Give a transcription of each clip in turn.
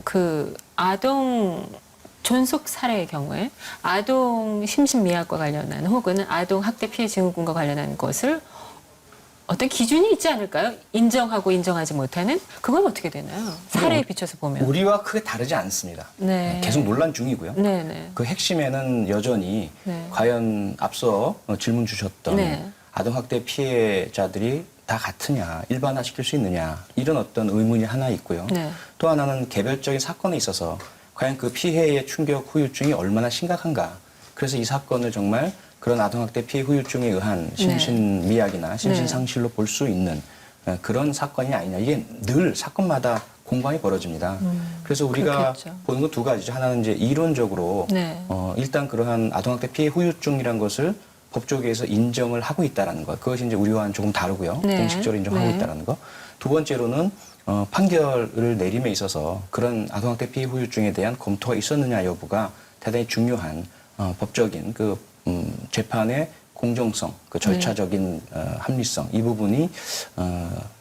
그 아동 존속 살해의 경우에 아동 심신미약과 관련한 혹은 아동 학대 피해 증후군과 관련한 것을 어떤 기준이 있지 않을까요? 인정하고 인정하지 못하는 그건 어떻게 되나요? 사례에 비춰서 보면 우리와 크게 다르지 않습니다. 네. 계속 논란 중이고요. 네네. 그 핵심에는 여전히 네. 과연 앞서 질문 주셨던 네. 아동학대 피해자들이 다 같으냐, 일반화시킬 수 있느냐 이런 어떤 의문이 하나 있고요. 네. 또 하나는 개별적인 사건에 있어서 과연 그 피해의 충격 후유증이 얼마나 심각한가. 그래서 이 사건을 정말 그런 아동학대 피해 후유증에 의한 심신미약이나 심신상실로 볼 수 있는 그런 사건이 아니냐. 이게 늘 사건마다 공방이 벌어집니다. 그래서 우리가 그렇겠죠. 보는 건 두 가지죠. 하나는 이제 이론적으로 네. 일단 그러한 아동학대 피해 후유증이라는 것을 법조계에서 인정을 하고 있다는 것. 그것이 이제 우리와는 조금 다르고요. 네. 공식적으로 인정하고 네. 있다는 것. 두 번째로는 판결을 내림에 있어서 그런 아동학대 피해 후유증에 대한 검토가 있었느냐 여부가 대단히 중요한 법적인 그 재판의 공정성, 그 절차적인 합리성 이 부분이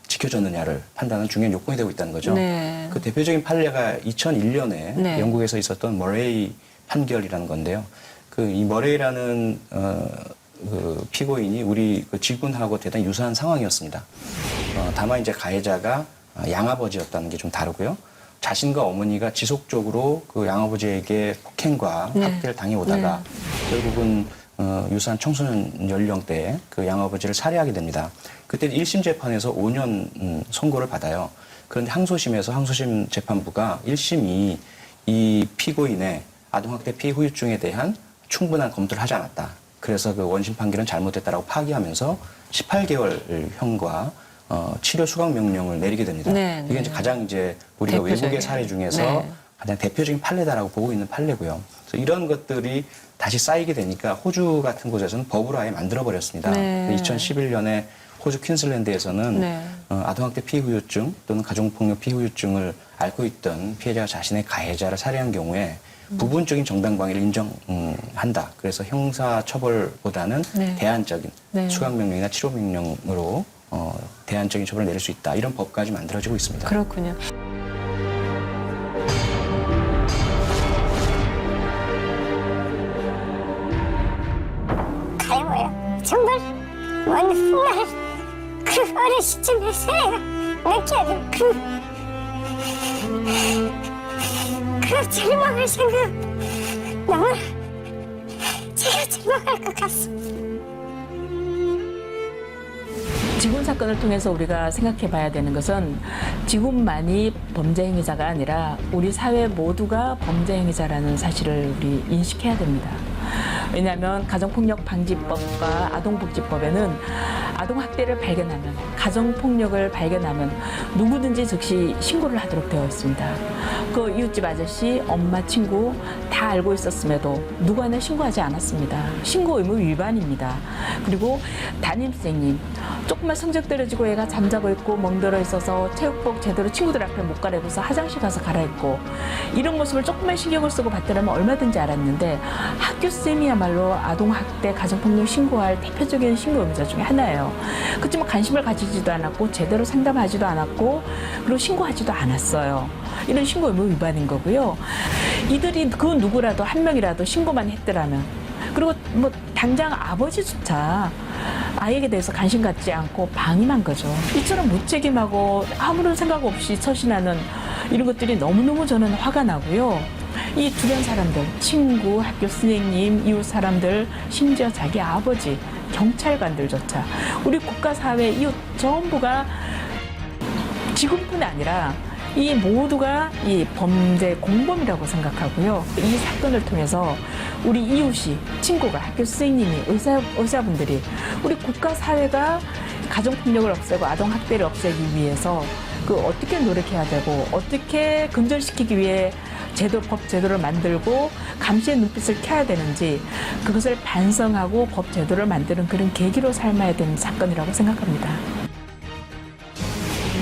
지켜졌느냐를 판단하는 중요한 요건이 되고 있다는 거죠. 네. 그 대표적인 판례가 2001년에 네. 영국에서 있었던 머레이 판결이라는 건데요. 그 이 머레이라는 그 피고인이 우리 그 지군하고 대단히 유사한 상황이었습니다. 다만 이제 가해자가 양아버지였다는 게 좀 다르고요. 자신과 어머니가 지속적으로 그 양아버지에게 폭행과 네. 학대를 당해오다가 결국은 유사한 청소년 연령대에 그 양아버지를 살해하게 됩니다. 그때 1심 재판에서 5년 선고를 받아요. 그런데 항소심에서 항소심 재판부가 1심이 이 피고인의 아동학대 피해 후유증에 대한 충분한 검토를 하지 않았다. 그래서 그 원심 판결은 잘못됐다라고 파기하면서 18개월형과 치료 수강 명령을 내리게 됩니다. 네, 이게 네. 이제 가장 이제 우리가 대표적인. 외국의 사례 중에서 네. 가장 대표적인 판례다라고 보고 있는 판례고요. 그래서 이런 것들이 다시 쌓이게 되니까 호주 같은 곳에서는 법으로 아예 만들어 버렸습니다. 네. 2011년에 호주 퀸즐랜드에서는 네. 아동학대 피해 후유증 또는 가정폭력 피해 후유증을 앓고 있던 피해자가 자신의 가해자를 살해한 경우에 부분적인 정당방위를 인정한다. 그래서 형사 처벌보다는 네. 대안적인 네. 수강명령이나 치료명령으로 대안적인 처벌을 내릴 수 있다. 이런 법까지 만들어지고 있습니다. 그렇군요. 가려워요. 정말 먼 훗날 그 어린 시점에서 내가 느껴야 그 절망을 생각 너무 제가 절망할 것 같습니다. 지군 사건을 통해서 우리가 생각해 봐야 되는 것은 지군만이 범죄 행위자가 아니라 우리 사회 모두가 범죄 행위자라는 사실을 우리 인식해야 됩니다. 왜냐하면 가정폭력방지법과 아동복지법에는 아동학대를 발견하면, 가정폭력을 발견하면 누구든지 즉시 신고를 하도록 되어 있습니다. 그 이웃집 아저씨, 엄마, 친구 다 알고 있었음에도 누구 하나 신고하지 않았습니다. 신고 의무 위반입니다. 그리고 담임선생님, 조금만 성적 떨어지고 애가 잠자고 있고 멍들어 있어서 체육복 제대로 친구들 앞에 못 갈아입어서 화장실 가서 갈아입고 이런 모습을 조금만 신경을 쓰고 봤더라면 얼마든지 알았는데 학교쌤이야말로 아동학대, 가정폭력 신고할 대표적인 신고 의무자 중에 하나예요. 그렇지만 관심을 가지지도 않았고 제대로 상담하지도 않았고 그리고 신고하지도 않았어요. 이런 신고 의무 위반인 거고요. 이들이 그 누구라도 한 명이라도 신고만 했더라면 그리고 뭐 당장 아버지조차 아이에게 대해서 관심 갖지 않고 방임한 거죠. 이처럼 무책임하고 아무런 생각 없이 처신하는 이런 것들이 너무너무 저는 화가 나고요. 이 주변 사람들, 친구, 학교 선생님, 이웃 사람들, 심지어 자기 아버지, 경찰관들조차 우리 국가, 사회, 이웃 전부가 지금뿐 아니라 이 모두가 이 범죄 공범이라고 생각하고요. 이 사건을 통해서 우리 이웃이, 친구가, 학교 선생님이, 의사분들이 우리 국가, 사회가 가정폭력을 없애고 아동학대를 없애기 위해서 그 어떻게 노력해야 되고 어떻게 근절시키기 위해 법 제도를 만들고 감시의 눈빛을 켜야 되는지 그것을 반성하고 법 제도를 만드는 그런 계기로 삼아야 되는 사건이라고 생각합니다.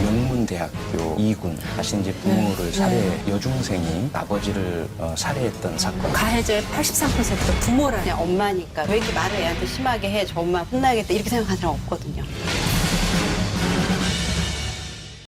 명문대학교 2군 하신 이제 부모를 살해 여중생이 아버지를 살해했던 사건. 가해자의 83%가 부모라는 그냥 엄마니까 왜 이렇게 말을 애한테 심하게 해? 저 엄마 혼나야겠다 이렇게 생각하는 사람 없거든요.